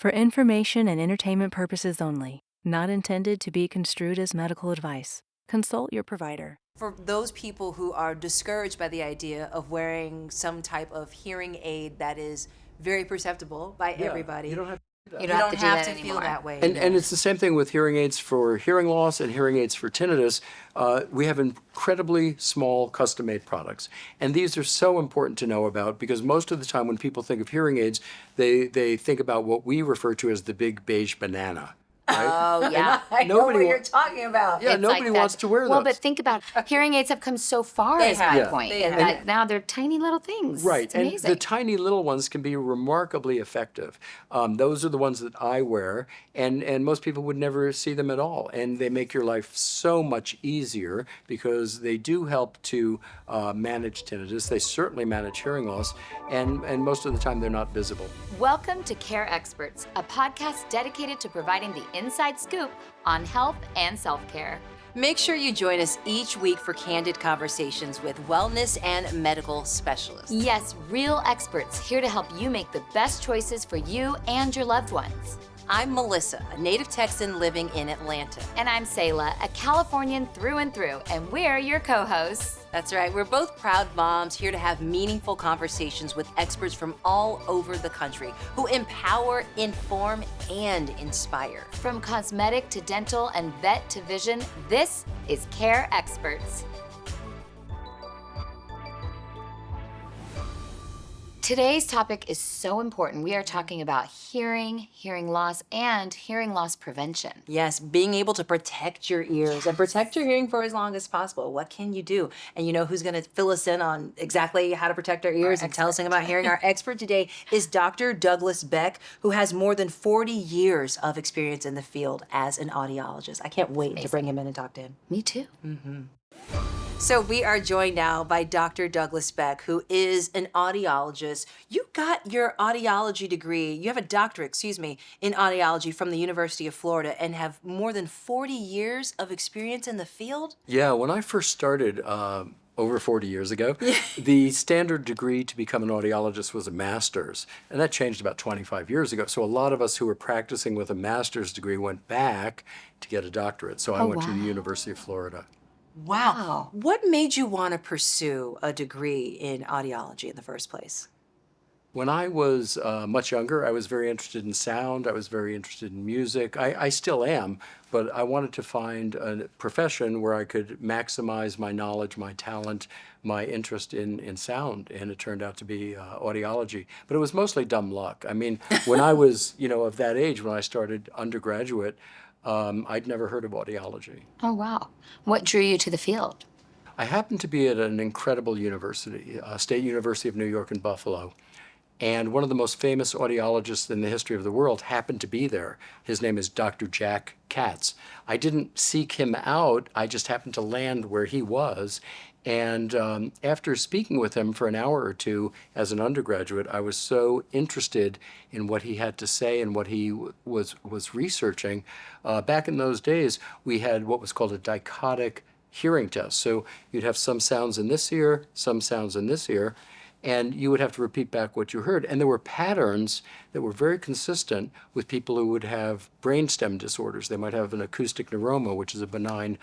For information and entertainment purposes only, not intended to be construed as medical advice. Consult your provider. For those people who are discouraged by the idea of wearing some type of hearing aid that is very perceptible by everybody, You don't have you don't have to feel that way. And it's the same thing with hearing aids for hearing loss and hearing aids for tinnitus. We have incredibly small custom-made products. And these are so important to know about because most of the time when people think of hearing aids, they think about what we refer to as the big beige banana. Right? Oh, yeah. I know what you're talking about. Yeah, It's nobody like wants to wear those. Well, but think about hearing aids have come so far They is my have. point. They And have. that now they're tiny little things. Right, It's and amazing. the tiny little ones can be remarkably effective. Those are the ones that I wear, and most people would never see them at all. And they make your life so much easier because they do help to manage tinnitus. They certainly manage hearing loss, and most of the time they're not visible. Welcome to Care Experts, a podcast dedicated to providing the inside scoop on health and self-care. Make sure you join us each week for candid conversations with wellness and medical specialists. Yes, real experts here to help you make the best choices for you and your loved ones. I'm Melissa, a native Texan living in Atlanta. And I'm Sayla, a Californian through and through, and we're your co-hosts. That's right, we're both proud moms here to have meaningful conversations with experts from all over the country who empower, inform, and inspire. From cosmetic to dental and vet to vision, this is Care Experts. Today's topic is so important. We are talking about hearing, hearing loss, and hearing loss prevention. Yes, being able to protect your ears and protect your hearing for as long as possible. What can you do? And you know who's going to fill us in on exactly how to protect our ears and tell us about hearing? Our expert today is Dr. Douglas Beck, who has more than 40 years of experience in the field as an audiologist. I can't wait to bring him in and talk to him. Me too. So we are joined now by Dr. Douglas Beck, who is an audiologist. You got your audiology degree, you have a doctorate, in audiology from the University of Florida and have more than 40 years of experience in the field? Yeah, when I first started over 40 years ago, the standard degree to become an audiologist was a master's, and that changed about 25 years ago. So a lot of us who were practicing with a master's degree went back to get a doctorate. So I went to the University of Florida. Wow. What made you want to pursue a degree in audiology in the first place? When I was much younger, I was very interested in sound. I was very interested in music. I still am, but I wanted to find a profession where I could maximize my knowledge, my talent, my interest in sound, and it turned out to be audiology. But it was mostly dumb luck. I mean, when I was, of that age, when I started undergraduate, I'd never heard of audiology. Oh, wow. What drew you to the field? I happened to be at an incredible university, State University of New York in Buffalo. And one of the most famous audiologists in the history of the world happened to be there. His name is Dr. Jack Katz. I didn't seek him out. I just happened to land where he was. And after speaking with him for an hour or two as an undergraduate, I was so interested in what he had to say and what he was researching. Back in those days, we had what was called a dichotic hearing test. So you'd have some sounds in this ear, some sounds in this ear, and you would have to repeat back what you heard. And there were patterns that were very consistent with people who would have brainstem disorders. They might have an acoustic neuroma, which is a benign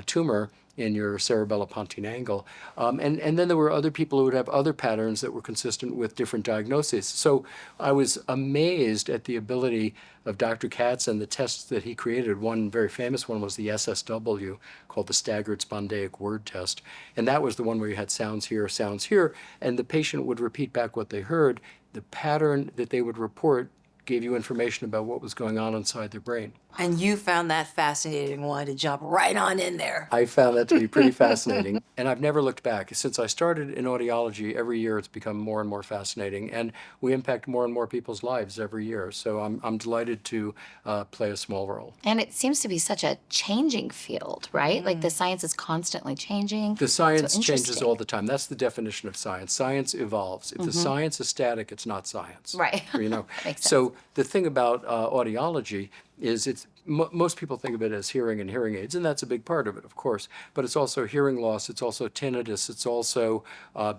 tumor in your cerebellopontine angle. And then there were other people who would have other patterns that were consistent with different diagnoses. So I was amazed at the ability of Dr. Katz and the tests that he created. One very famous one was the SSW, called the Staggered Spondaic Word Test. And that was the one where you had sounds here, and the patient would repeat back what they heard. The pattern that they would report gave you information about what was going on inside their brain. And you found that fascinating, wanted to jump right on in there. I found that to be pretty fascinating, and I've never looked back. Since I started in audiology, every year it's become more and more fascinating, and we impact more and more people's lives every year. So I'm delighted to play a small role. And it seems to be such a changing field, right? Like the science is constantly changing. The science So changes interesting. all the time. That's the definition of science. Science evolves. If the science is static, it's not science. Right. Makes So the thing about audiology is most people think of it as hearing and hearing aids, and that's a big part of it, of course. But it's also hearing loss, it's also tinnitus, it's also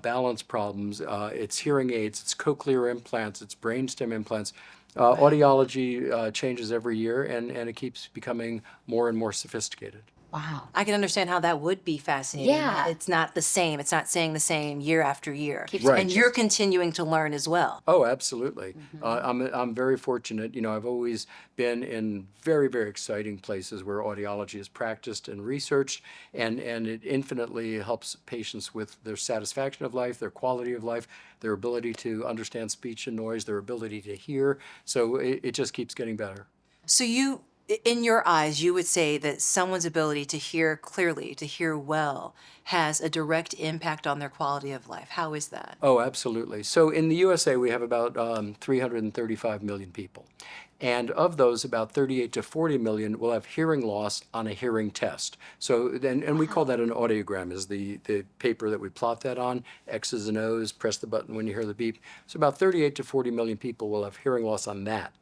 balance problems, it's hearing aids, it's cochlear implants, it's brainstem implants. Audiology changes every year, and it keeps becoming more and more sophisticated. Wow. I can understand how that would be fascinating. Yeah. It's not the same. It's not saying the same year after year. Keeps Right. And you're continuing to learn as well. Oh, absolutely. I'm very fortunate. You know, I've always been in very, very exciting places where audiology is practiced and researched, and it infinitely helps patients with their satisfaction of life, their quality of life, their ability to understand speech and noise, their ability to hear. So it just keeps getting better. So you, in your eyes, you would say that someone's ability to hear clearly, to hear well, has a direct impact on their quality of life. How is that? Oh, absolutely. So in the USA, we have about 335 million people. And of those, about 38 to 40 million will have hearing loss on a hearing test. So then, and we call that an audiogram, is the paper that we plot that on, X's and O's, press the button when you hear the beep. So about 38 to 40 million people will have hearing loss on that.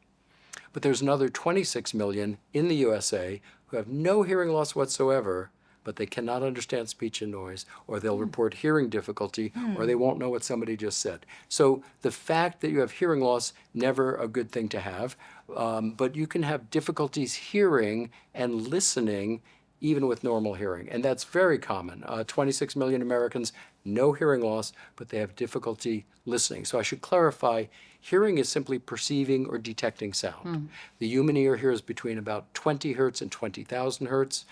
But there's another 26 million in the USA who have no hearing loss whatsoever, but they cannot understand speech and noise, or they'll report hearing difficulty, or they won't know what somebody just said. So the fact that you have hearing loss, never a good thing to have, but you can have difficulties hearing and listening even with normal hearing. And that's very common. 26 million Americans, no hearing loss, but they have difficulty listening. So I should clarify, hearing is simply perceiving or detecting sound. The human ear hears between about 20 hertz and 20,000 hertz.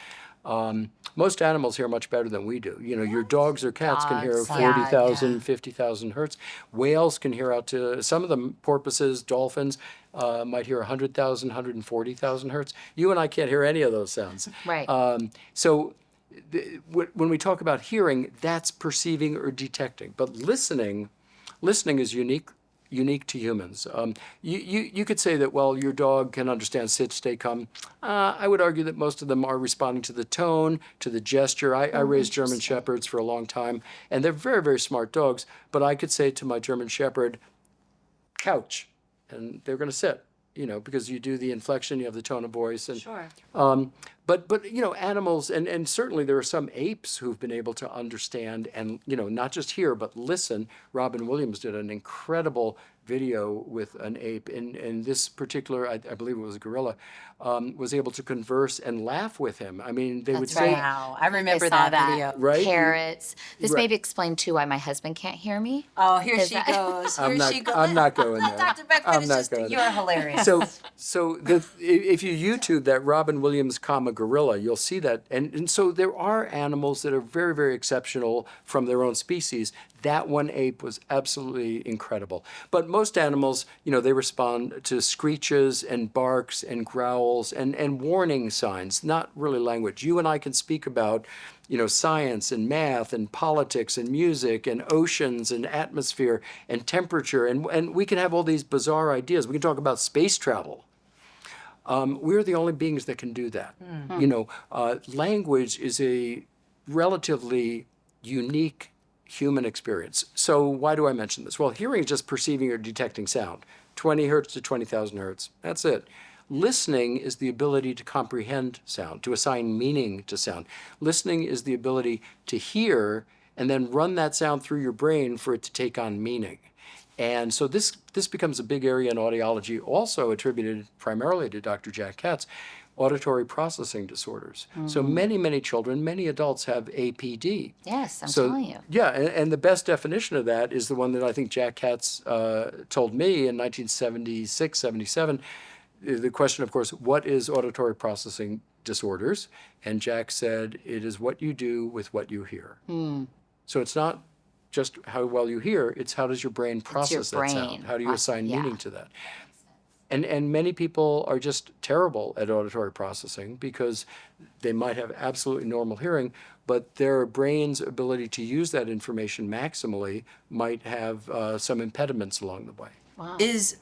Most animals hear much better than we do. You know, your dogs or cats can hear Dogs, yeah, 40,000, 50,000 hertz. Whales can hear out to, some of them, porpoises, dolphins, might hear 100,000, 140,000 hertz. You and I can't hear any of those sounds. Right. So when we talk about hearing, that's perceiving or detecting. But listening is unique to humans. You could say that, well, your dog can understand sit, stay, come. I would argue that most of them are responding to the tone, to the gesture. I raised German Shepherds for a long time, and they're very, very smart dogs. But I could say to my German Shepherd, couch, and they're going to sit, you know, because you do the inflection, you have the tone of voice. And, Sure. but you know, animals, and certainly there are some apes who've been able to understand and, you know, not just hear, but listen. Robin Williams did an incredible video with an ape, and this particular, I believe it was a gorilla, was able to converse and laugh with him. I mean, they would That's say, right. Wow. I remember I saw that video. Right? Carrots. This Right. maybe explain too why my husband can't hear me. Oh, here Is she that- goes. Here she goes. I'm not going Let there. Dr. Beck I'm finish not this. going You're there. hilarious. So if you YouTube that Robin Williams, gorilla, you'll see that. And so there are animals that are very, very exceptional from their own species. That one ape was absolutely incredible. But most animals, you know, they respond to screeches and barks and growls and warning signs, not really language. You and I can speak about, you know, science and math and politics and music and oceans and atmosphere and temperature. And we can have all these bizarre ideas. We can talk about space travel. We're the only beings that can do that. You know, language is a relatively unique human experience. So why do I mention this? Well, hearing is just perceiving or detecting sound, 20 hertz to 20,000 hertz. That's it. Listening is the ability to comprehend sound, to assign meaning to sound. Listening is the ability to hear and then run that sound through your brain for it to take on meaning. And so this becomes a big area in audiology, also attributed primarily to Dr. Jack Katz, auditory processing disorders. So many children, many adults have APD. Yes, I'm telling you. Yeah, and the best definition of that is the one that I think Jack Katz told me in 1976, 77. The question, of course, what is auditory processing disorders? And Jack said, it is what you do with what you hear. So it's not just how well you hear, it's how does your brain process that sound? brain How do you assign yeah. meaning to that? And many people are just terrible at auditory processing because they might have absolutely normal hearing, but their brain's ability to use that information maximally might have some impediments along the way. Is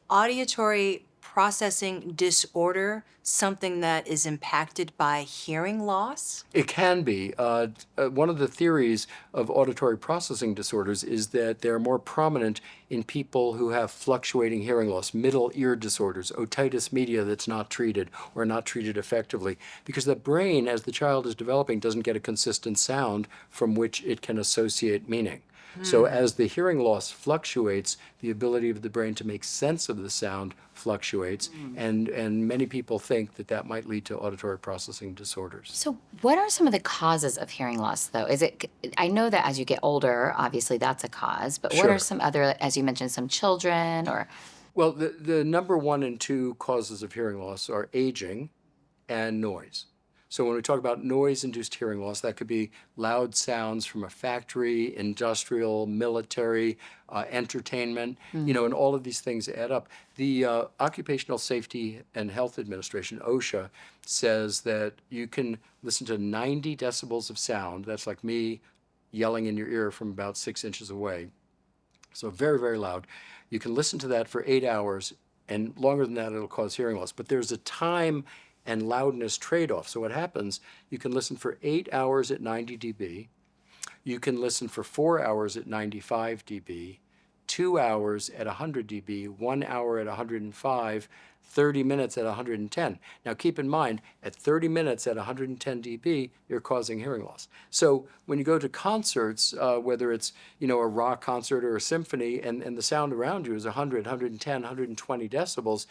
auditory processing disorder something that is impacted by hearing loss? It can be. One of the theories of auditory processing disorders is that they're more prominent in people who have fluctuating hearing loss, middle ear disorders, otitis media that's not treated or not treated effectively, because the brain, as the child is developing, doesn't get a consistent sound from which it can associate meaning. So as the hearing loss fluctuates, the ability of the brain to make sense of the sound fluctuates, and many people think that that might lead to auditory processing disorders. So, what are some of the causes of hearing loss, though? I know that as you get older, obviously that's a cause, but what Sure. are some other, as you mentioned, some children or? Well, the number one and two causes of hearing loss are aging and noise. So when we talk about noise-induced hearing loss, that could be loud sounds from a factory, industrial, military, entertainment, and all of these things add up. The Occupational Safety and Health Administration, OSHA, says that you can listen to 90 decibels of sound. That's like me yelling in your ear from about 6 inches away. So very, very loud. You can listen to that for 8 hours, and longer than that, it'll cause hearing loss. But there's a time and loudness trade-off. So what happens, you can listen for 8 hours at 90 dB. You can listen for 4 hours at 95 dB, 2 hours at 100 dB, 1 hour at 105, 30 minutes at 110. Now keep in mind, at 30 minutes at 110 dB, you're causing hearing loss. So when you go to concerts, whether it's a rock concert or a symphony, and the sound around you is 100, 110, 120 decibels,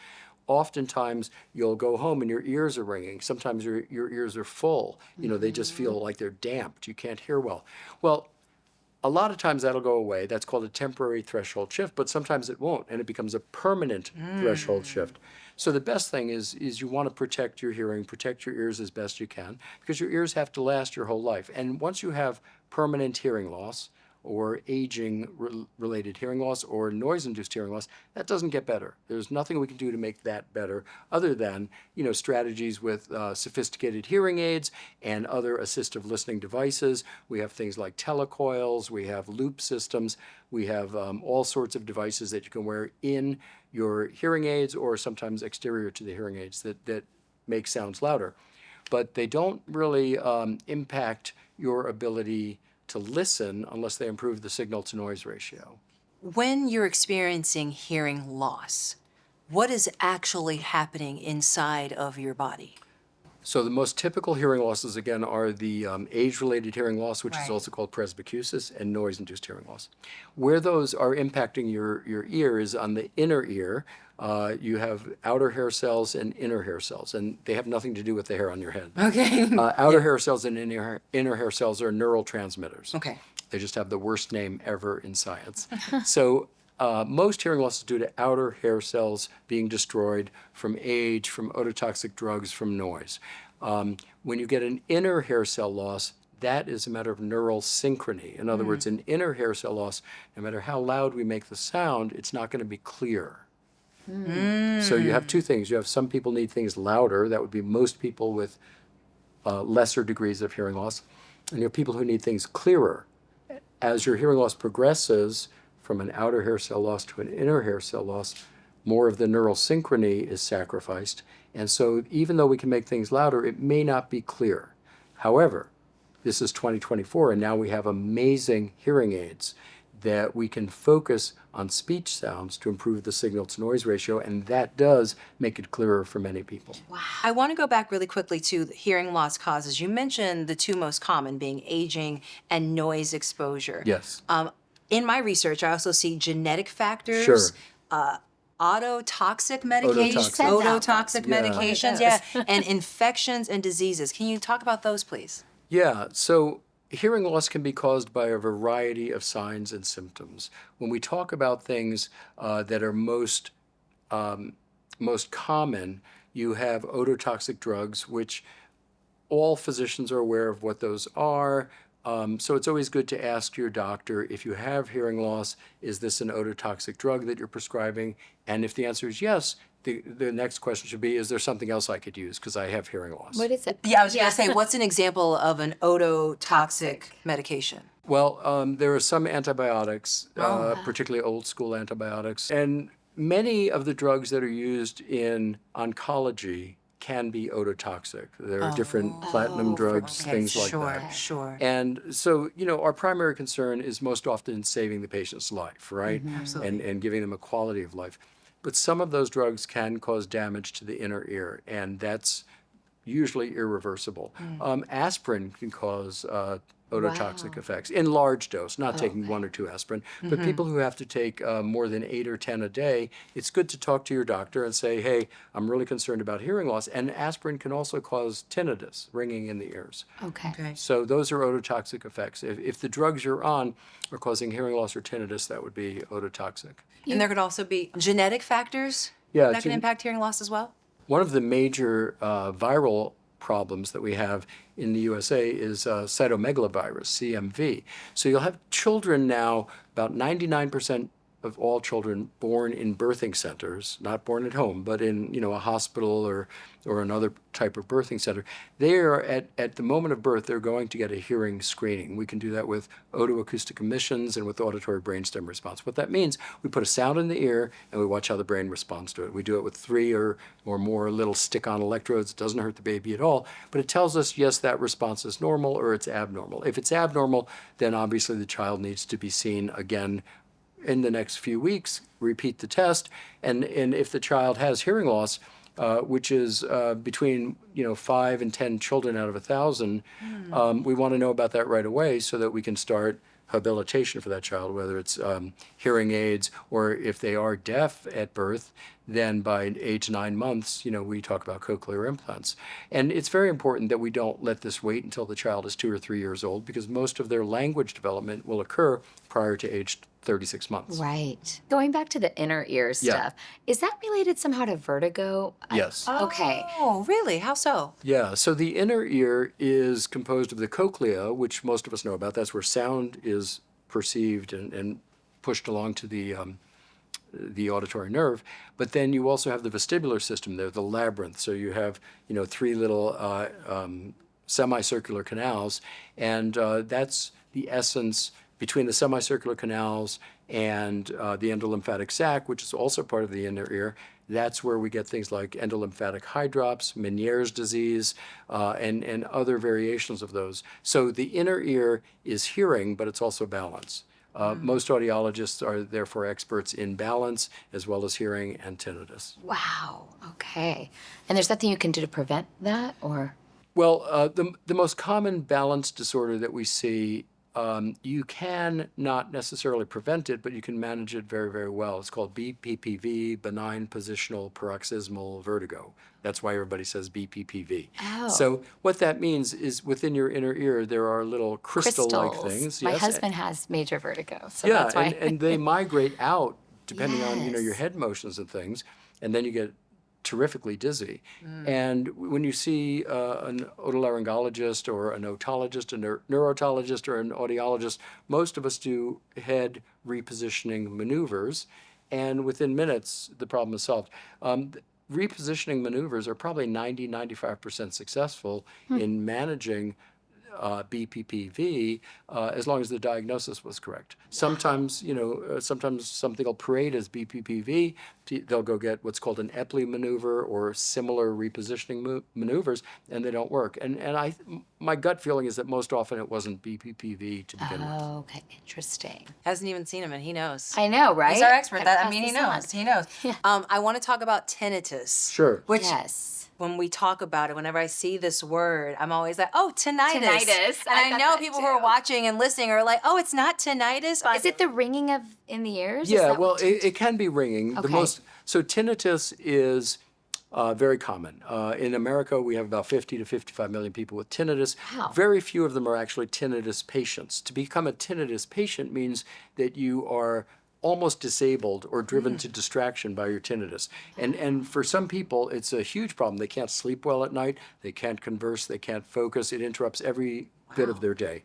oftentimes you'll go home and your ears are ringing. Sometimes your ears are full. They just feel like they're damped. You can't hear well. Well, a lot of times that'll go away. That's called a temporary threshold shift, but sometimes it won't, and it becomes a permanent threshold shift. So the best thing is you want to protect your hearing, protect your ears as best you can, because your ears have to last your whole life. And once you have permanent hearing loss, or aging-related hearing loss, or noise-induced hearing loss, that doesn't get better. There's nothing we can do to make that better other than, strategies with sophisticated hearing aids and other assistive listening devices. We have things like telecoils, we have loop systems, we have all sorts of devices that you can wear in your hearing aids or sometimes exterior to the hearing aids that make sounds louder. But they don't really impact your ability to listen unless they improve the signal-to-noise ratio. When you're experiencing hearing loss, what is actually happening inside of your body? So the most typical hearing losses, again, are the age-related hearing loss, which is Right. also called presbycusis, and noise-induced hearing loss. Where those are impacting your ear is on the inner ear. You have outer hair cells and inner hair cells, and they have nothing to do with the hair on your head. Okay. Outer hair cells and inner hair cells are neural transmitters. Okay. They just have the worst name ever in science. So most hearing loss is due to outer hair cells being destroyed from age, from ototoxic drugs, from noise. When you get an inner hair cell loss, that is a matter of neural synchrony. In other words, an inner hair cell loss, no matter how loud we make the sound, it's not going to be clear. So you have two things. You have some people need things louder. That would be most people with lesser degrees of hearing loss. And you have people who need things clearer. As your hearing loss progresses from an outer hair cell loss to an inner hair cell loss, more of the neural synchrony is sacrificed. And so even though we can make things louder, it may not be clear. However, this is 2024, and now we have amazing hearing aids that we can focus on speech sounds to improve the signal-to-noise ratio, and that does make it clearer for many people. I want to go back really quickly to the hearing loss causes. You mentioned the two most common being aging and noise exposure. Yes. In my research, I also see genetic factors. Sure. Ototoxic medications, Ototoxic. ototoxic Yeah. medications, yeah, and infections and diseases. Can you talk about those, please? Yeah, so hearing loss can be caused by a variety of signs and symptoms. When we talk about things that are most common, you have ototoxic drugs, which all physicians are aware of what those are. So it's always good to ask your doctor, if you have hearing loss, is this an ototoxic drug that you're prescribing? And if the answer is yes, the next question should be, is there something else I could use because I have hearing loss? What is it? Yeah, I was going to say, what's an example of an ototoxic medication? Well, there are some antibiotics, particularly old school antibiotics, and many of the drugs that are used in oncology can be ototoxic. There are different platinum drugs, things like that. Sure. And so, our primary concern is most often saving the patient's life, right? Absolutely. And giving them a quality of life. But some of those drugs can cause damage to the inner ear, and that's usually irreversible. Aspirin can cause ototoxic Wow. effects in large dose, not taking 1 or 2 aspirin. But people who have to take more than 8 or 10 a day, it's good to talk to your doctor and say, hey, I'm really concerned about hearing loss. And aspirin can also cause tinnitus, ringing in the ears. Okay. So those are ototoxic effects. If the drugs you're on are causing hearing loss or tinnitus, that would be ototoxic. And there could also be genetic factors Yeah, that can impact hearing loss as well. one of the major viral problems that we have in the USA is cytomegalovirus, CMV. So you'll have children now, about 99% of all children born in birthing centers, not born at home, but in a hospital or another type of birthing center, they are at the moment of birth, they're going to get a hearing screening. We can do that with otoacoustic emissions and with auditory brainstem response. What that means, we put a sound in the ear and we watch how the brain responds to it. We do it with 3 or more little stick-on electrodes. It doesn't hurt the baby at all, but it tells us, yes, that response is normal or it's abnormal. If it's abnormal, then obviously the child needs to be seen again in the next few weeks, repeat the test, and if the child has hearing loss, which is between 5 and 10 children out of 1,000, we want to know about that right away so that we can start habilitation for that child, whether it's hearing aids or if they are deaf at birth, then by age 9 months, we talk about cochlear implants. And it's very important that we don't let this wait until the child is 2 or 3 years old because most of their language development will occur prior to age 36 months. Right. Going back to the inner ear stuff, is that related somehow to vertigo? Yes. Okay. Oh, really? How so? Yeah, so the inner ear is composed of the cochlea, which most of us know about. That's where sound is perceived and pushed along to the auditory nerve. But then you also have the vestibular system there, the labyrinth. So you have, 3 little semicircular canals, and that's the essence between the semicircular canals and the endolymphatic sac, which is also part of the inner ear. That's where we get things like endolymphatic hydrops, Meniere's disease, and other variations of those. So the inner ear is hearing, but it's also balance. Most audiologists are therefore experts in balance as well as hearing and tinnitus. Wow. Okay. And there's nothing you can do to prevent that, or? Well, the most common balance disorder that we see, you can not necessarily prevent it, but you can manage it very, very well. It's called BPPV, benign positional paroxysmal vertigo. That's why everybody says BPPV. Oh. So what that means is within your inner ear, there are little crystal-like Crystals. things. My yes, husband has major vertigo, so yeah, that's why. and they migrate out depending on your Yes. head motions and things, and then you get terrifically dizzy. And when you see an otolaryngologist or an otologist, a neurotologist, or an audiologist, most of us do head repositioning maneuvers, and within minutes, the problem is solved. Repositioning maneuvers are probably 90-95% successful in managing BPPV as long as the diagnosis was correct. Sometimes, sometimes something will parade as BPPV. They'll go get what's called an Epley maneuver or similar repositioning maneuvers, and they don't work. And my gut feeling is that most often it wasn't BPPV to begin with. Oh, okay. Interesting. Hasn't even seen him and he knows. I know, right? He's our expert. I've He passed this on. knows. He knows. Yeah. I want to talk about tinnitus. Sure. Which, Yes. when we talk about it, whenever I see this word, I'm always like, oh, tinnitus. Tinnitus. And I I thought know that people too. who are watching and listening are like, oh, it's not tinnitus. Is it the ringing in the ears? Is Yeah, that well, what- it can be ringing. Okay. So tinnitus is very common. In America, we have about 50 to 55 million people with tinnitus. Wow. Very few of them are actually tinnitus patients. To become a tinnitus patient means that you are almost disabled or driven to distraction by your tinnitus. And for some people, it's a huge problem. They can't sleep well at night. They can't converse. They can't focus. It interrupts every bit of their day.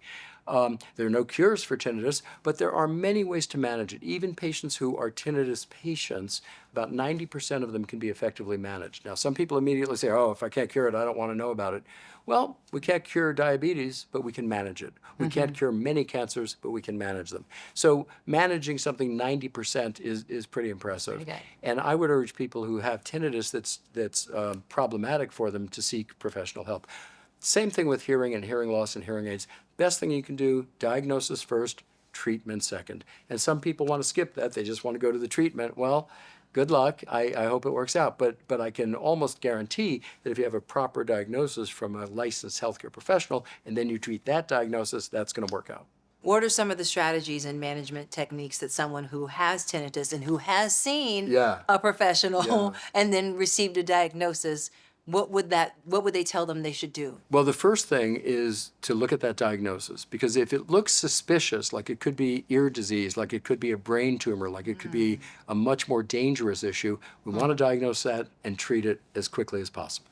There are no cures for tinnitus, but there are many ways to manage it. Even patients who are tinnitus patients, about 90% of them can be effectively managed. Now, some people immediately say, oh, if I can't cure it, I don't want to know about it. Well, we can't cure diabetes, but we can manage it. We can't cure many cancers, but we can manage them. So managing something 90% is pretty impressive. Pretty good. And I would urge people who have tinnitus that's problematic for them to seek professional help. Same thing with hearing and hearing loss and hearing aids. Best thing you can do, diagnosis first, treatment second. And some people want to skip that. They just want to go to the treatment. Well, good luck. I hope it works out. But I can almost guarantee that if you have a proper diagnosis from a licensed healthcare professional and then you treat that diagnosis, that's going to work out. What are some of the strategies and management techniques that someone who has tinnitus and who has seen Yeah. a professional Yeah. and then received a diagnosis, what would they tell them they should do? Well, the first thing is to look at that diagnosis, because if it looks suspicious, like it could be ear disease, like it could be a brain tumor, like it could be a much more dangerous issue, we want to diagnose that and treat it as quickly as possible.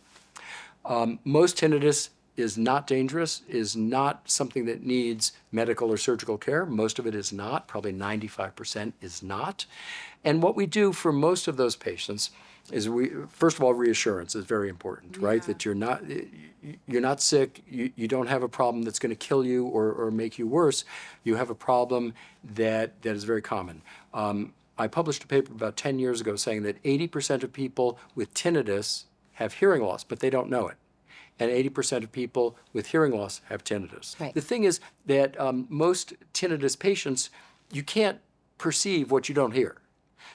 Most tinnitus is not dangerous, is not something that needs medical or surgical care. Most of it is not, probably 95% is not. And what we do for most of those patients is first of all, reassurance is very important, right? That you're not sick, you don't have a problem that's going to kill you or make you worse. You have a problem that is very common. I published a paper about 10 years ago saying that 80% of people with tinnitus have hearing loss, but they don't know it. And 80% of people with hearing loss have tinnitus. Right. The thing is that most tinnitus patients, you can't perceive what you don't hear.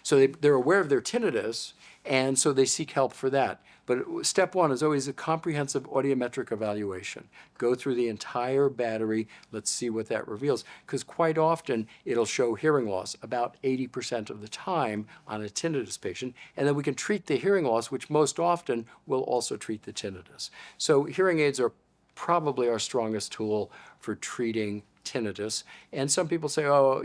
So they're aware of their tinnitus, and so they seek help for that. But step one is always a comprehensive audiometric evaluation. Go through the entire battery. Let's see what that reveals. Because quite often, it'll show hearing loss about 80% of the time on a tinnitus patient. And then we can treat the hearing loss, which most often will also treat the tinnitus. So hearing aids are probably our strongest tool for treating tinnitus. And some people say, oh,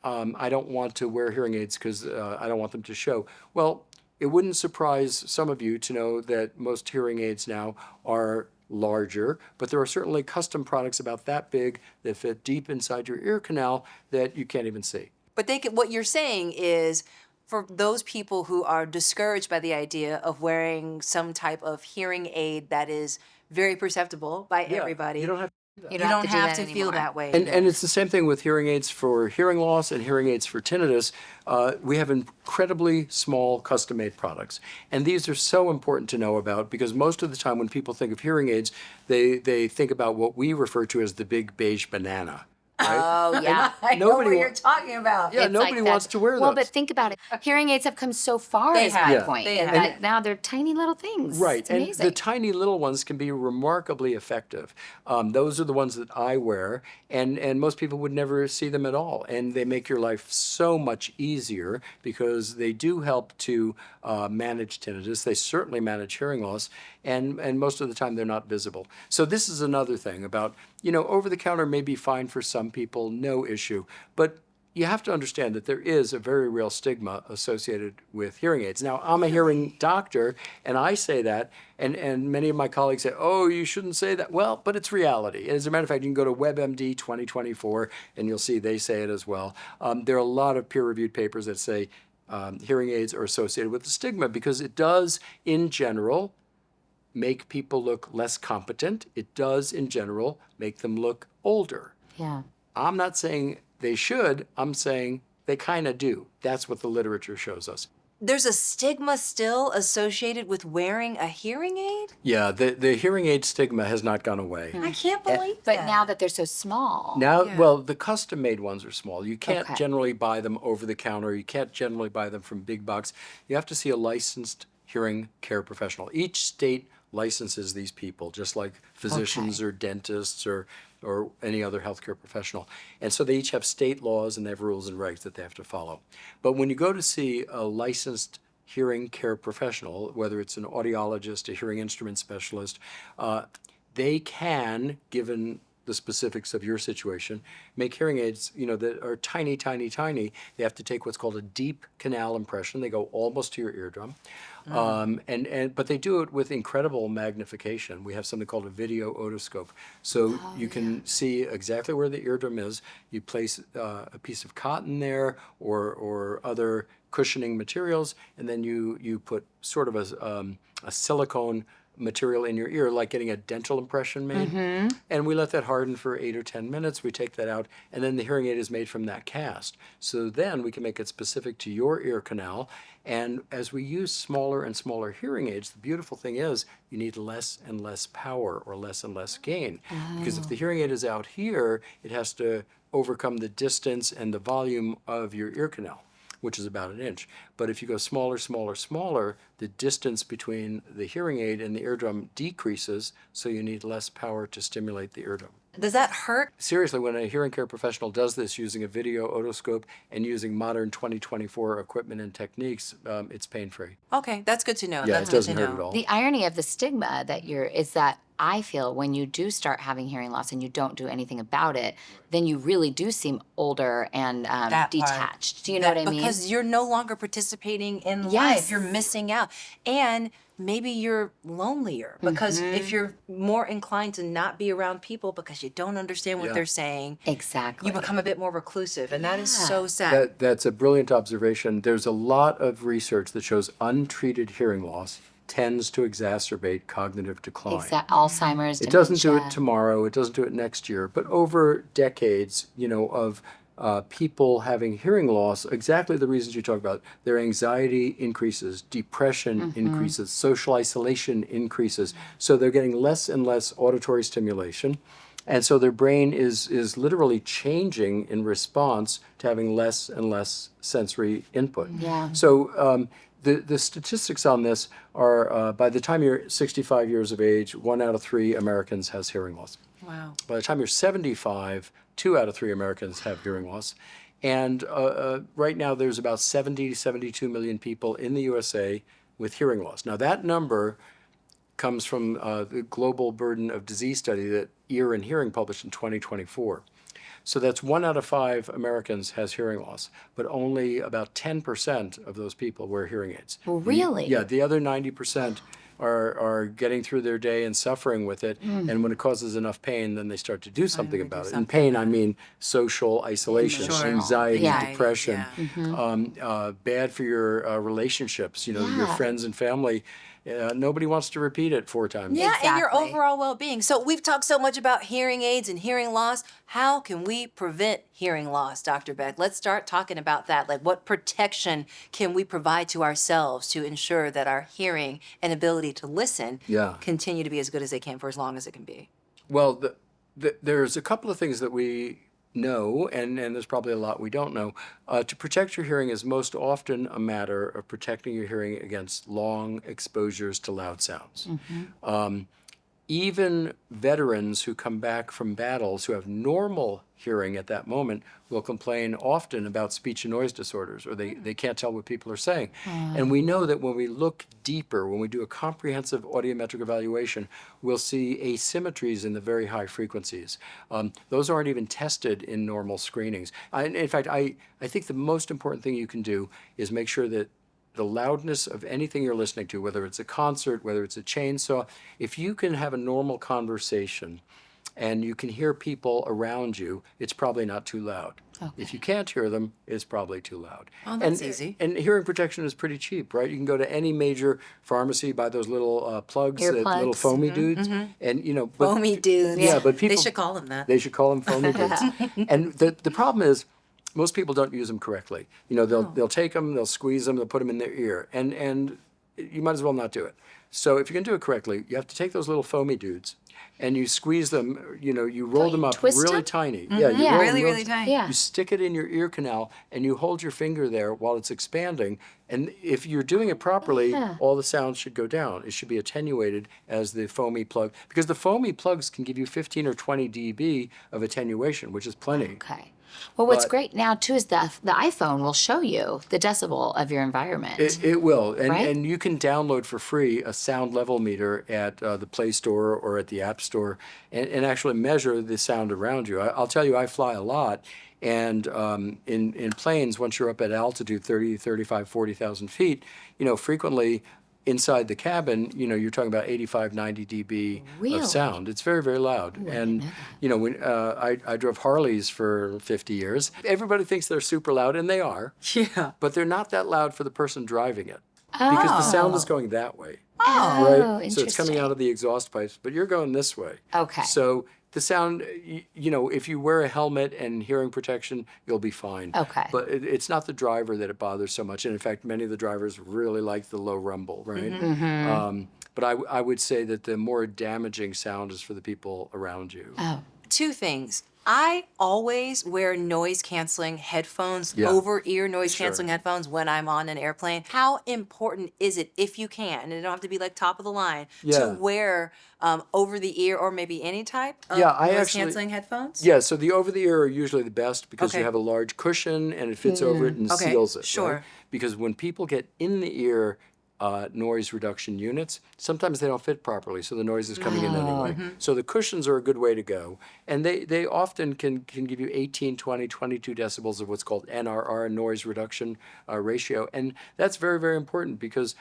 I don't want to wear hearing aids because I don't want them to show. Well, it wouldn't surprise some of you to know that most hearing aids now are larger, but there are certainly custom products about that big that fit deep inside your ear canal that you can't even see. But what you're saying is, for those people who are discouraged by the idea of wearing some type of hearing aid that is very perceptible by everybody, You don't have you don't do have that to feel anymore. that way. And it's the same thing with hearing aids for hearing loss and hearing aids for tinnitus. We have incredibly small custom-made products. And these are so important to know about because most of the time when people think of hearing aids, they think about what we refer to as the big beige banana. Oh, yeah. I know Nobody what wa- you're talking about. Yeah, It's nobody like wants that. to wear Well, those. but think about it. Hearing aids have come so far, They is have. my Yeah, point. they And have. that now they're tiny little things. Right, It's and amazing. the tiny little ones can be remarkably effective. Those are the ones that I wear, and most people would never see them at all. And they make your life so much easier because they do help to manage tinnitus. They certainly manage hearing loss, and most of the time they're not visible. So this is another thing about, over-the-counter may be fine for some people, no issue, but you have to understand that there is a very real stigma associated with hearing aids. Now, I'm a hearing doctor, and I say that, and many of my colleagues say, oh, you shouldn't say that. Well, but it's reality. As a matter of fact, you can go to WebMD 2024, and you'll see they say it as well. There are a lot of peer-reviewed papers that say hearing aids are associated with the stigma because it does, in general, make people look less competent. It does, in general, make them look older. Yeah. I'm not saying they should. I'm saying they kind of do. That's what the literature shows us. There's a stigma still associated with wearing a hearing aid? Yeah, the hearing aid stigma has not gone away. I can't believe But that. now that they're so small. Now, well, the custom-made ones are small. You can't Okay. generally buy them over the counter. You can't generally buy them from big box. You have to see a licensed hearing care professional. Each state licenses these people, just like physicians or dentists or any other healthcare professional. And so they each have state laws and they have rules and regs that they have to follow. But when you go to see a licensed hearing care professional, whether it's an audiologist, a hearing instrument specialist, they can, given the specifics of your situation, make hearing aids, that are tiny, tiny, tiny. They have to take what's called a deep canal impression. They go almost to your eardrum. But they do it with incredible magnification. We have something called a video otoscope. So you can see exactly where the eardrum is. You place a piece of cotton there or other cushioning materials, and then you put sort of a silicone material in your ear, like getting a dental impression made. And we let that harden for 8 or 10 minutes. We take that out, and then the hearing aid is made from that cast. So then we can make it specific to your ear canal. And as we use smaller and smaller hearing aids, the beautiful thing is you need less and less power or less and less gain. Because if the hearing aid is out here, it has to overcome the distance and the volume of your ear canal. which is about an inch. But if you go smaller, smaller, smaller, the distance between the hearing aid and the eardrum decreases, so you need less power to stimulate the eardrum. Does that hurt? Seriously, when a hearing care professional does this using a video otoscope and using modern 2024 equipment and techniques, it's pain-free. Okay, that's good to know. Yeah, That's it good doesn't to hurt know. at all. The irony of the stigma is that I feel when you do start having hearing loss and you don't do anything about it, then you really do seem older and That part. detached. Do you know what I mean? Because you're no longer participating in life. Yes. You're missing out. And maybe you're lonelier because if you're more inclined to not be around people because you don't understand what Yeah. they're saying, Exactly. you become a bit more reclusive. And that is so sad. That's a brilliant observation. There's a lot of research that shows untreated hearing loss tends to exacerbate cognitive decline. Alzheimer's, It doesn't do it dementia. tomorrow, it doesn't do it next year, but over decades, of people having hearing loss, exactly the reasons you talk about. Their anxiety increases, depression increases, social isolation increases. So they're getting less and less auditory stimulation. And so their brain is literally changing in response to having less and less sensory input. Yeah. So the statistics on this are by the time you're 65 years of age, 1 out of 3 Americans has hearing loss. Wow. By the time you're 75, 2 out of 3 Americans have hearing loss. And right now there's about 70 to 72 million people in the USA with hearing loss. Now that number comes from the Global Burden of Disease study that Ear and Hearing published in 2024. So that's 1 out of 5 Americans has hearing loss, but only about 10% of those people wear hearing aids. Really? Yeah, the other 90% are getting through their day and suffering with it, and when it causes enough pain, then they start to do something about it. In pain, I mean social isolation, Sure. anxiety, Yeah. depression, Yeah. bad for your relationships, your Yeah. friends and family. Nobody wants to repeat it 4 times. Yeah, and your Exactly. overall well-being. So we've talked so much about hearing aids and hearing loss. How can we prevent hearing loss, Dr. Beck? Let's start talking about that. Like, what protection can we provide to ourselves to ensure that our hearing and ability to listen Yeah. continue to be as good as they can for as long as it can be? Well, there's a couple of things that we know, and there's probably a lot we don't know. To protect your hearing is most often a matter of protecting your hearing against long exposures to loud sounds. Even veterans who come back from battles who have normal hearing at that moment will complain often about speech and noise disorders, or they can't tell what people are saying. And we know that when we look deeper, when we do a comprehensive audiometric evaluation, we'll see asymmetries in the very high frequencies. Those aren't even tested in normal screenings. In fact, I think the most important thing you can do is make sure that the loudness of anything you're listening to, whether it's a concert, whether it's a chainsaw, if you can have a normal conversation and you can hear people around you, it's probably not too loud. If you can't hear them, it's probably too loud. Oh, that's easy. And hearing protection is pretty cheap, right? You can go to any major pharmacy, buy those little plugs, little Earplugs. foamy dudes, and but Foamy dudes. Yeah, but people They should call them that. They should call them foamy dudes. And the problem is, most people don't use them correctly. They'll take them, they'll squeeze them, they'll put them in their ear, and you might as well not do it. So if you're going to do it correctly, you have to take those little foamy dudes, and you squeeze them. You roll them up twist really them? tiny. Yeah, you Yeah. roll Really, them really tiny. Yeah. You stick it in your ear canal, and you hold your finger there while it's expanding. And if you're doing it properly, all the sounds should go down. It should be attenuated as the foamy plug, because the foamy plugs can give you 15 or 20 dB of attenuation, which is plenty. Okay. Well, what's But- great now too is the iPhone will show you the decibel of your environment. It will, Right? and you can download for free a sound level meter at the Play Store or at the App Store, and actually measure the sound around you. I'll tell you, I fly a lot, and in planes, once you're up at altitude 30, 35, 40,000 feet, frequently inside the cabin, you're talking about 85, 90 dB Really? of sound. It's very, very loud. And, when I drove Harleys for 50 years, everybody thinks they're super loud, and they are. Yeah. But they're not that loud for the person driving it, because the sound is going that way, right? Interesting. So it's coming out of the exhaust pipes, but you're going this way. Okay. So the sound, if you wear a helmet and hearing protection, you'll be fine. Okay. But it's not the driver that it bothers so much. And in fact, many of the drivers really like the low rumble, right? But I would say that the more damaging sound is for the people around you. Oh. 2 things. I always wear noise canceling headphones, Yeah. over ear noise Sure. canceling headphones when I'm on an airplane. How important is it, if you can, and it don't have to be like top of the line, to Yeah. wear over the ear or maybe any type of Yeah, I noise actually- canceling headphones? Yeah, so the over-the-ear are usually the best because you Okay. have a large cushion and it fits over it and Okay, seals it. sure. Right? Because when people get in the ear noise reduction units, sometimes they don't fit properly, so the noise is coming in anyway. So the cushions are a good way to go. And they often can give you 18, 20, 22 decibels of what's called NRR, noise reduction ratio. And that's very, very important because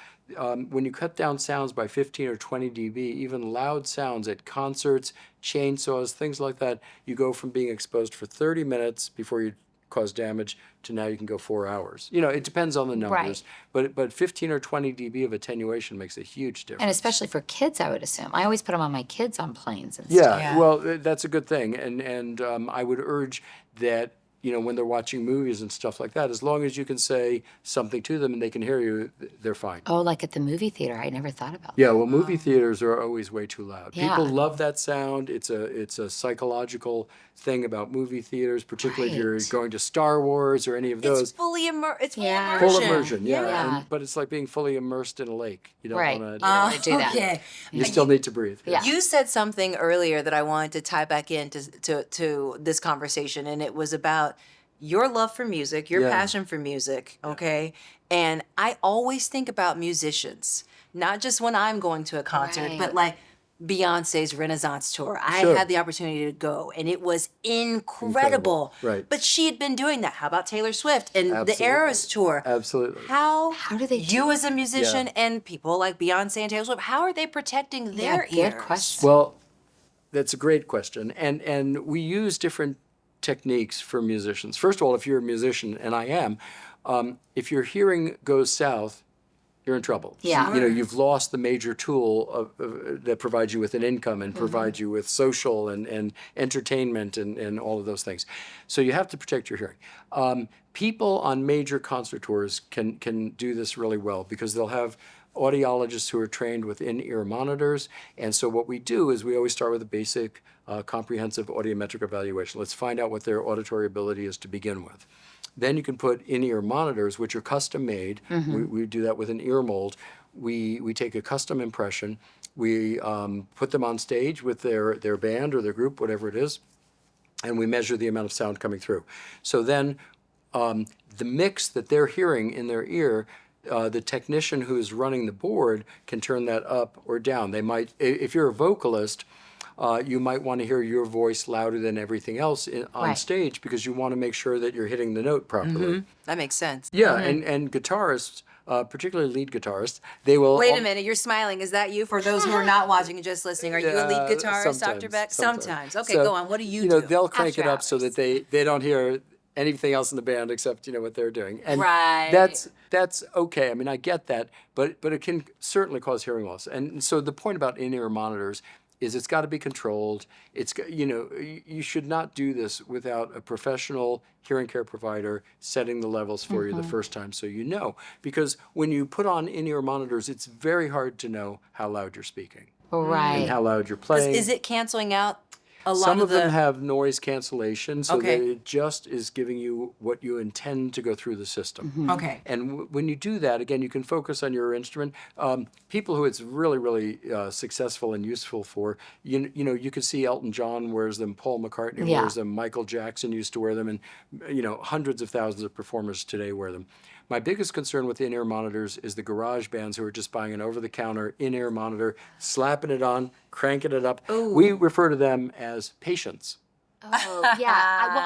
when you cut down sounds by 15 or 20 dB, even loud sounds at concerts, chainsaws, things like that, you go from being exposed for 30 minutes before you cause damage to now you can go 4 hours. You know, it depends on the numbers, but 15 or 20 dB of attenuation makes a huge difference. And especially for kids, I would assume. I always put them on my kids on planes and stuff. Yeah, well, that's a good thing, and I would urge that, you know, when they're watching movies and stuff like that, as long as you can say something to them and they can hear you, they're fine. Oh, like at the movie theater. I never thought about Yeah, well, movie theaters are always way too loud. People Yeah. love that sound. It's a psychological thing about movie theaters, particularly if you're Right. going to Star Wars or any of those. It's fully immersion. Yeah. Full immersion, yeah. Yeah. But it's like being fully immersed in a lake. You don't Right. want You don't to. wanna do that. Okay. You still need to breathe. Yeah. You said something earlier that I wanted to tie back into to this conversation, and it was about your love for music, your Yeah. passion for music, okay? And I always think about musicians, not just when I'm going to a concert, but Right. like Beyonce's Renaissance tour. I Sure. had the opportunity to go, and it was incredible. Right. But she had been doing that. How about Taylor Swift and the Absolutely. Eras tour? Absolutely. How do they you do as a musician and people like Beyonce and Taylor Swift, how are they protecting their Yeah, ears? good question. Well, that's a great question. And we use different techniques for musicians. First of all, if you're a musician, and I am, if your hearing goes south, you're in trouble. Yeah. You know, you've lost the major tool that provides you with an income and provides you with social and entertainment and all of those things. So you have to protect your hearing. People on major concert tours can do this really well because they'll have audiologists who are trained with in-ear monitors. And so what we do is we always start with a basic comprehensive audiometric evaluation. Let's find out what their auditory ability is to begin with. Then you can put in-ear monitors, which are custom made. We do that with an ear mold. We take a custom impression. We put them on stage with their band or their group, whatever it is, and we measure the amount of sound coming through. So then the mix that they're hearing in their ear, the technician who's running the board can turn that up or down. They might, if you're a vocalist, you might want to hear your voice louder than everything else on Right. stage because you want to make sure that you're hitting the note properly. That makes sense. Yeah, and guitarists, particularly lead guitarists, they will. Wait a minute, you're smiling. Is that you? For those who are not watching and just listening, are you a lead guitarist, Dr. Sometimes, Beck? Sometimes. Okay, So, go on. What do you know, do? they'll crank it After up so that they don't hear anything else in the band except what they're doing. And Right. that's okay. I mean, I get that, but it can certainly cause hearing loss. And so the point about in-ear monitors is it's got to be controlled. You should not do this without a professional hearing care provider setting the levels for you the first time so you know. Because when you put on in-ear monitors, it's very hard to know how loud you're speaking Right. and how loud you're playing. Is it canceling out a lot Some of the... them have noise cancellation, so Okay. that it just is giving you what you intend to go through the system. Okay. And when you do that, again, you can focus on your instrument. People who it's really, really successful and useful for, you can see Elton John wears them, Paul McCartney Yeah. wears them, Michael Jackson used to wear them, and hundreds of thousands of performers today wear them. My biggest concern with in-ear monitors is the garage bands who are just buying an over-the-counter in-ear monitor, slapping it on, cranking it up. We refer to them as patients. Oh, yeah.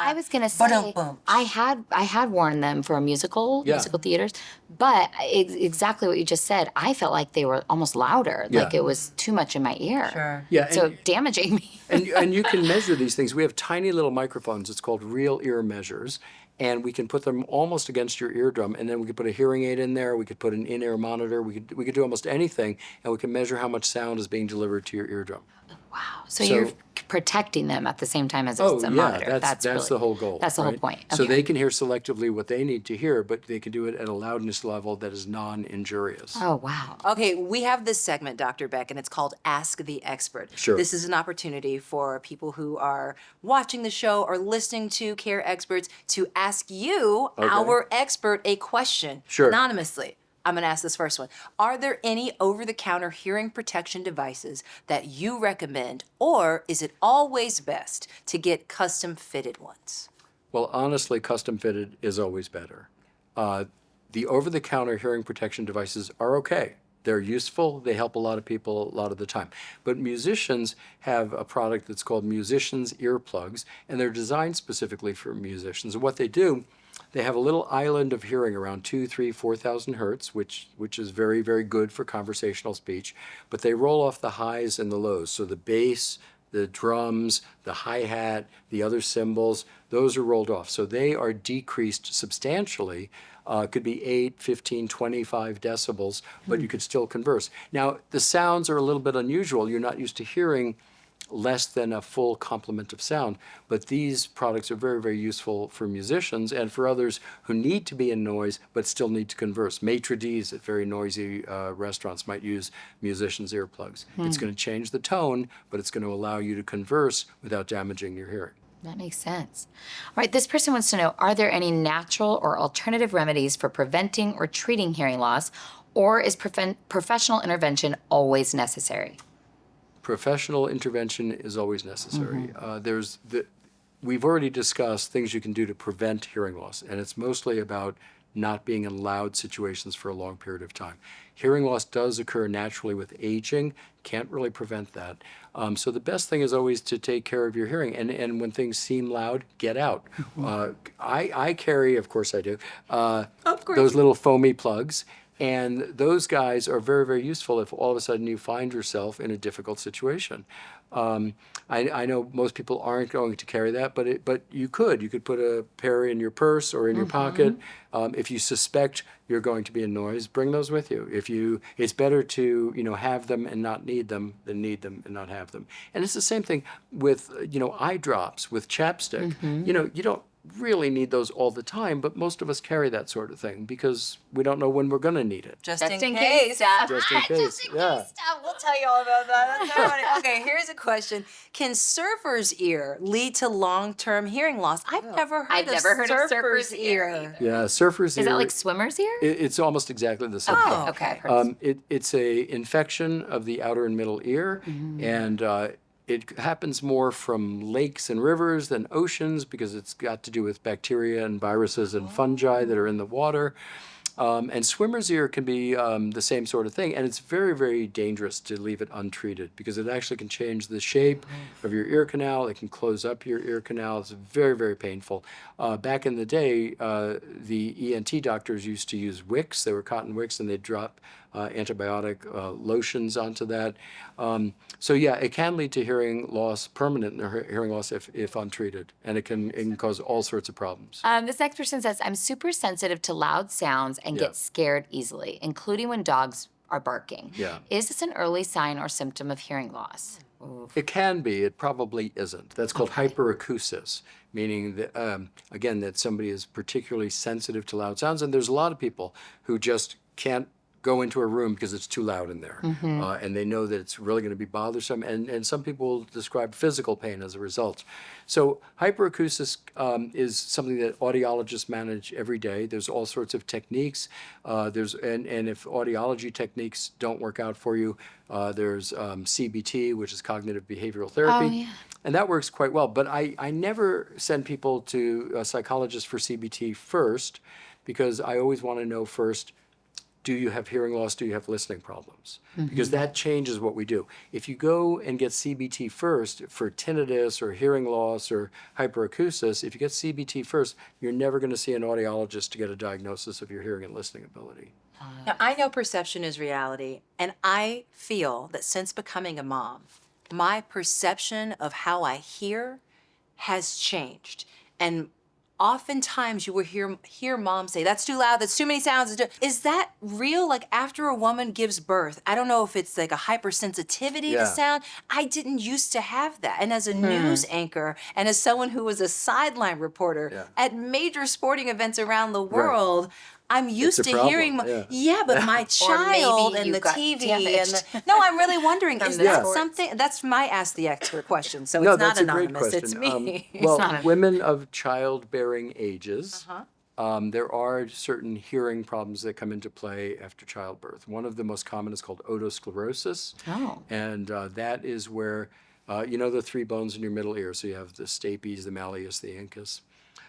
I was gonna say Ba-dum-bum. I had worn them for musical theaters, but exactly what you just said. I felt like they were almost louder, like Yeah. it was too much in my ear. Sure. Yeah, So damaging me. and you can measure these things. We have tiny little microphones. It's called real ear measures. And we can put them almost against your eardrum, and then we could put a hearing aid in there. We could put an in-ear monitor. We could do almost anything, and we can measure how much sound is being delivered to your eardrum. Wow. So you're protecting them at the same time as Oh, it's a yeah, monitor. that's really, the whole goal. That's the whole right? point. So Okay. they can hear selectively what they need to hear, but they can do it at a loudness level that is non-injurious. Oh, wow. Okay, we have this segment, Dr. Beck, and it's called Ask the Expert. Sure. This is an opportunity for people who are watching the show or listening to Care Experts to ask you, Okay. our expert, a question Sure. anonymously. I'm going to ask this first one. Are there any over-the-counter hearing protection devices that you recommend, or is it always best to get custom-fitted ones? Well, honestly, custom fitted is always better. The over-the-counter hearing protection devices are okay. They're useful. They help a lot of people a lot of the time. But musicians have a product that's called musicians' earplugs, and they're designed specifically for musicians. And what they do, they have a little island of hearing around 2, 3, 4,000 hertz, which is very, very good for conversational speech. But they roll off the highs and the lows. So the bass, the drums, the hi-hat, the other cymbals, those are rolled off. So they are decreased substantially. Could be 8, 15, 25 decibels, but you could still converse. Now, the sounds are a little bit unusual. You're not used to hearing less than a full complement of sound, but these products are very, very useful for musicians and for others who need to be in noise but still need to converse. Maitre d's at very noisy restaurants might use musicians' earplugs. It's going to change the tone, but it's going to allow you to converse without damaging your hearing. That makes sense. All right, this person wants to know, are there any natural or alternative remedies for preventing or treating hearing loss, or is professional intervention always necessary? Professional intervention is always necessary. We've already discussed things you can do to prevent hearing loss, and it's mostly about not being in loud situations for a long period of time. Hearing loss does occur naturally with aging, can't really prevent that. So the best thing is always to take care of your hearing, and when things seem loud, get out. I carry, of course I do, those little foamy plugs. And those guys are very, very useful if all of a sudden you find yourself in a difficult situation. I know most people aren't going to carry that, but you could. You could put a pair in your purse or in your pocket. If you suspect you're going to be in noise, bring those with you. It's better to have them and not need them than need them and not have them. And it's the same thing with eye drops, with chapstick. You don't really need those all the time, but most of us carry that sort of thing because we don't know when we're going to need it. Just in case. Just in case, yeah. We'll tell you all about that. That's so funny. Okay, here's a question. Can surfer's ear lead to long-term hearing loss? I've never heard of surfer's ear. Yeah, surfer's ear. Is that like swimmer's ear? It's almost exactly the same Oh, thing. Okay. I've heard of It's a infection of the outer and middle ear, and it happens more from lakes and rivers than oceans because it's got to do with bacteria and viruses and fungi that are in the water. And swimmer's ear can be the same sort of thing, and it's very, very dangerous to leave it untreated because it actually can change the shape of your ear canal. It can close up your ear canal. It's very, very painful. Back in the day, the ENT doctors used to use wicks. They were cotton wicks, and they'd drop antibiotic lotions onto that. So yeah, it can lead to hearing loss, permanent hearing loss if untreated, and it can cause all sorts of problems. This next person says, I'm super sensitive to loud sounds and Yeah. get scared easily, including when dogs are barking. Yeah. Is this an early sign or symptom of hearing loss? It can be. It probably isn't. That's called hyperacusis, meaning that, again, that somebody is particularly sensitive to loud sounds. And there's a lot of people who just can't go into a room because it's too loud in there. And they know that it's really going to be bothersome. And some people describe physical pain as a result. So hyperacusis is something that audiologists manage every day. There's all sorts of techniques. And if audiology techniques don't work out for you, there's CBT, which is cognitive behavioral therapy. Oh, yeah. And that works quite well. But I never send people to a psychologist for CBT first because I always want to know first, do you have hearing loss? Do you have listening problems? Because that changes what we do. If you go and get CBT first for tinnitus or hearing loss or hyperacusis, if you get CBT first, you're never going to see an audiologist to get a diagnosis of your hearing and listening ability. Now, I know perception is reality, and I feel that since becoming a mom, my perception of how I hear has changed. And oftentimes you will hear moms say, "That's too loud, that's too many sounds." Is that real? Like after a woman gives birth, I don't know if it's like a hypersensitivity to sound. I didn't used to have that. And as a news anchor and as someone who was a sideline reporter at major sporting events around the world, I'm used to hearing, but my child and the TV and no, I'm really wondering, is that something? That's my Ask the Expert question. So No, it's not that's a great anonymous. question. It's me. Well, women of childbearing ages, there are certain hearing problems that come into play after childbirth. One of the most common is called otosclerosis, and that is where you know the three bones in your middle ear. So you have the stapes, the malleus, the incus.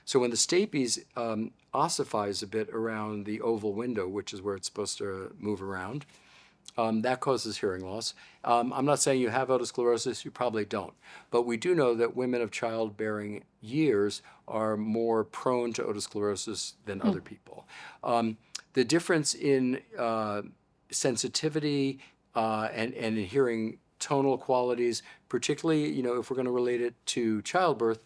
So when the stapes ossifies a bit around the oval window, which is where it's supposed to move around, that causes hearing loss. I'm not saying you have otosclerosis, you probably don't. But we do know that women of childbearing years are more prone to otosclerosis than other people. The difference in sensitivity and in hearing tonal qualities, particularly, you know, if we're going to relate it to childbirth,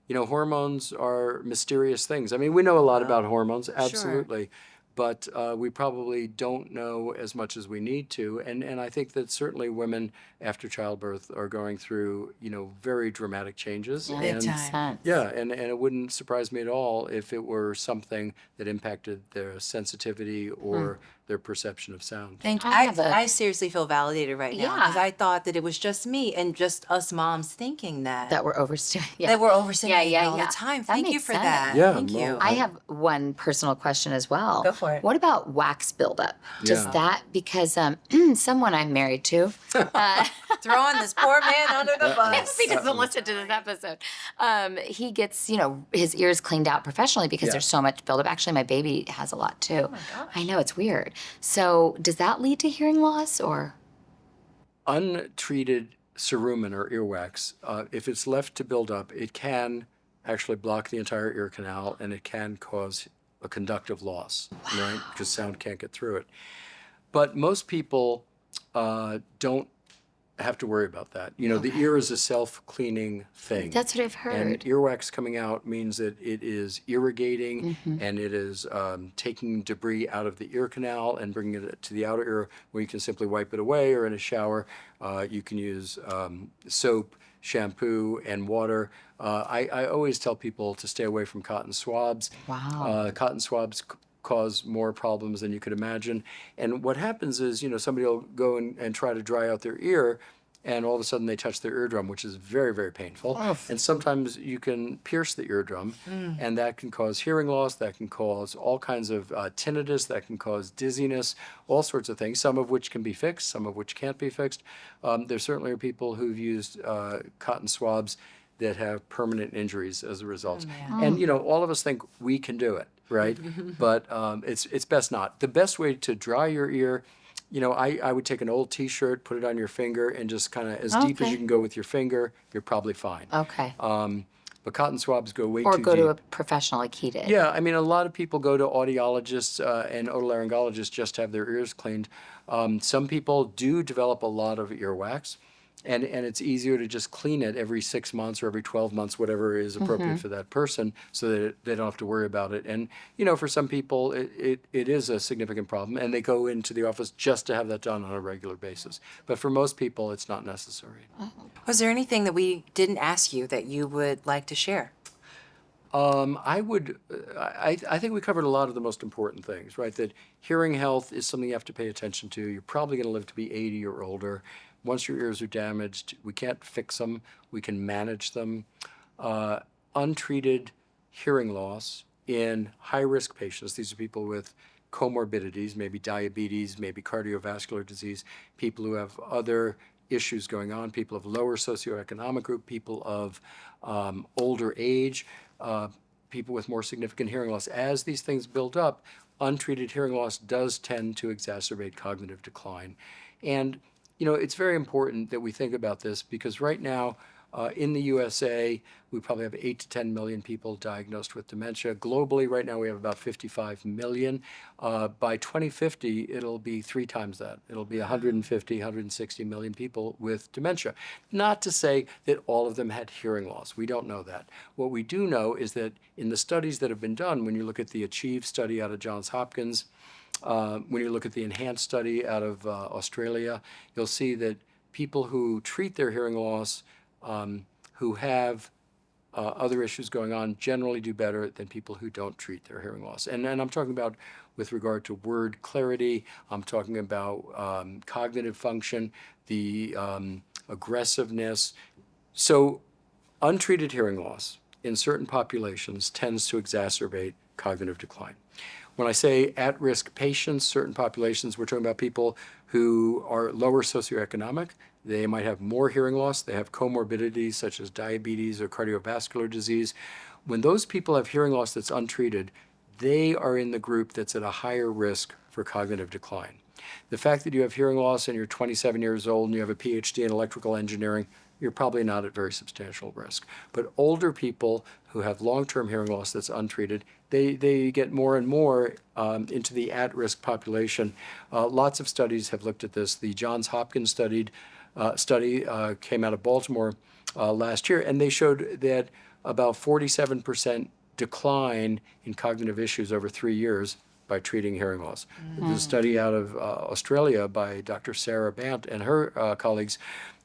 you know, hormones are mysterious things. I mean, we know a lot about hormones, absolutely, but we probably don't know as much as we need to. And I think that certainly women after childbirth are going through, you know, very dramatic changes. Big time. Yeah, and it wouldn't surprise me at all if it were something that impacted their sensitivity or their perception of sound. Thank you. I seriously feel validated right now because I thought that it was just me and just us moms thinking that. That we're overstimulating. That we're overstimulating all the time. Thank you for that. Yeah, Thank you. I have one personal question as well. Go for it. What about wax buildup? Does that, because someone I'm married to, Throwing this poor man under the bus. he doesn't listen to this episode. He gets, you know, his ears cleaned out professionally because there's so much buildup. Actually, my baby has a lot too. Oh my gosh. I know, it's weird. So does that lead to hearing loss or? Untreated cerumen or earwax, if it's left to build up, it can actually block the entire ear canal and it can cause a conductive loss, right? Because sound can't get through it. But most people don't have to worry about that. You know, the ear is a self-cleaning thing. That's what I've heard. And earwax coming out means that it is irrigating and it is taking debris out of the ear canal and bringing it to the outer ear where you can simply wipe it away, or in a shower, you can use soap, shampoo, and water. I always tell people to stay away from cotton swabs. Wow. Cotton swabs cause more problems than you could imagine. And what happens is, you know, somebody will go and try to dry out their ear, and all of a sudden they touch their eardrum, which is very, very painful. And sometimes you can pierce the eardrum, and that can cause hearing loss, that can cause all kinds of tinnitus, that can cause dizziness, all sorts of things, some of which can be fixed, some of which can't be fixed. There certainly are people who've used cotton swabs that have permanent injuries as a result. And, you know, all of us think we can do it, right? But it's best not. The best way to dry your ear, you know, I would take an old T-shirt, put it on your finger, and just kind of as deep as you can go with your finger, you're probably fine. Okay. But cotton swabs go way Or too deep. go to a professional like he did. Yeah, I mean, a lot of people go to audiologists and otolaryngologists just to have their ears cleaned. Some people do develop a lot of earwax. And it's easier to just clean it every 6 months or every 12 months, whatever is appropriate for that person, so that they don't have to worry about it. And, you know, for some people, it is a significant problem, and they go into the office just to have that done on a regular basis. But for most people, it's not necessary. Was there anything that we didn't ask you that you would like to share? I think we covered a lot of the most important things, right? That hearing health is something you have to pay attention to. You're probably going to live to be 80 or older. Once your ears are damaged, we can't fix them. We can manage them. Untreated hearing loss in high-risk patients, these are people with comorbidities, maybe diabetes, maybe cardiovascular disease, people who have other issues going on, people of lower socioeconomic group, people of older age, people with more significant hearing loss. As these things build up, untreated hearing loss does tend to exacerbate cognitive decline. And you know, it's very important that we think about this because right now, In the USA, we probably have 8 to 10 million people diagnosed with dementia. Globally, right now, we have about 55 million. By 2050, it'll be 3 times that. It'll be 150, 160 million people with dementia. Not to say that all of them had hearing loss. We don't know that. What we do know is that in the studies that have been done, when you look at the ACHIEVE study out of Johns Hopkins, when you look at the ENHANCE study out of Australia, you'll see that people who treat their hearing loss, who have other issues going on, generally do better than people who don't treat their hearing loss. And I'm talking about with regard to word clarity, I'm talking about cognitive function, the aggressiveness. So untreated hearing loss in certain populations tends to exacerbate cognitive decline. When I say at-risk patients, certain populations, we're talking about people who are lower socioeconomic. They might have more hearing loss. They have comorbidities such as diabetes or cardiovascular disease. When those people have hearing loss that's untreated, they are in the group that's at a higher risk for cognitive decline. The fact that you have hearing loss and you're 27 years old and you have a PhD in electrical engineering, you're probably not at very substantial risk. But older people who have long-term hearing loss that's untreated, they get more and more into the at-risk population. Lots of studies have looked at this. The Johns Hopkins study came out of Baltimore last year, and they showed that about 47% decline in cognitive issues over 3 years by treating hearing loss. The study out of Australia by Dr. Sarah Bant and her colleagues,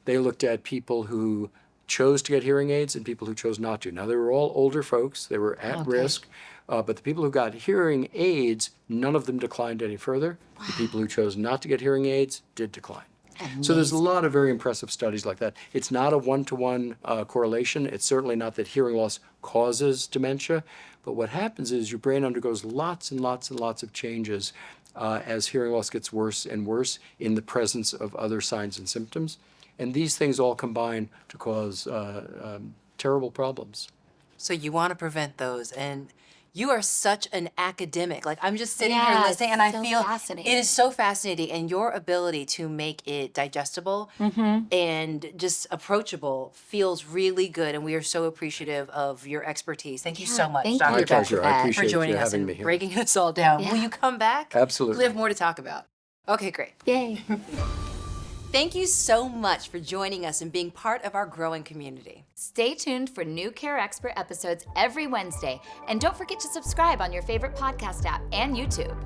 they looked at people who chose to get hearing aids and people who chose not to. Now, they were all older folks. They were at risk. But the people who got hearing aids, none of them declined any further. Wow. The people who chose not to get hearing aids did decline. Amazing. So there's a lot of very impressive studies like that. It's not a one-to-one correlation. It's certainly not that hearing loss causes dementia. But what happens is your brain undergoes lots and lots and lots of changes as hearing loss gets worse and worse in the presence of other signs and symptoms. And these things all combine to cause terrible problems. So you want to prevent those, and you are such an academic. Like, I'm just sitting here listening, and I feel it is so fascinating, and your ability to make it digestible and just approachable feels really good, and we are so appreciative of your expertise. Thank you so much, Dr. My pleasure. Beck, I appreciate for joining you us having and me here. breaking us all down. Yeah. Will you come back? Absolutely. We have more to talk about. Okay, great. Yay. Thank you so much for joining us and being part of our growing community. Stay tuned for new Care Expert episodes every Wednesday. And don't forget to subscribe on your favorite podcast app and YouTube.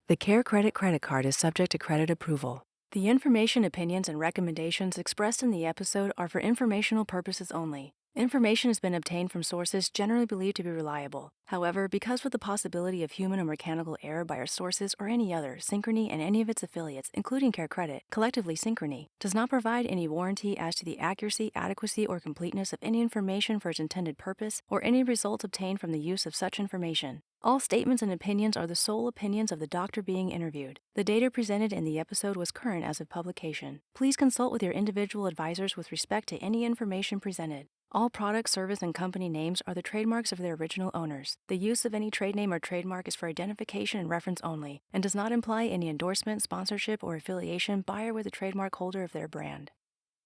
The CareCredit credit card is subject to credit approval. The information, opinions, and recommendations expressed in the episode are for informational purposes only. Information has been obtained from sources generally believed to be reliable. However, because of the possibility of human or mechanical error by our sources or any other, Synchrony and any of its affiliates, including CareCredit, collectively Synchrony, does not provide any warranty as to the accuracy, adequacy, or completeness of any information for its intended purpose or any results obtained from the use of such information. All statements and opinions are the sole opinions of the doctor being interviewed. The data presented in the episode was current as of publication. Please consult with your individual advisors with respect to any information presented. All product, service, and company names are the trademarks of their original owners. The use of any trade name or trademark is for identification and reference only, and does not imply any endorsement, sponsorship, or affiliation by or with the trademark holder of their brand.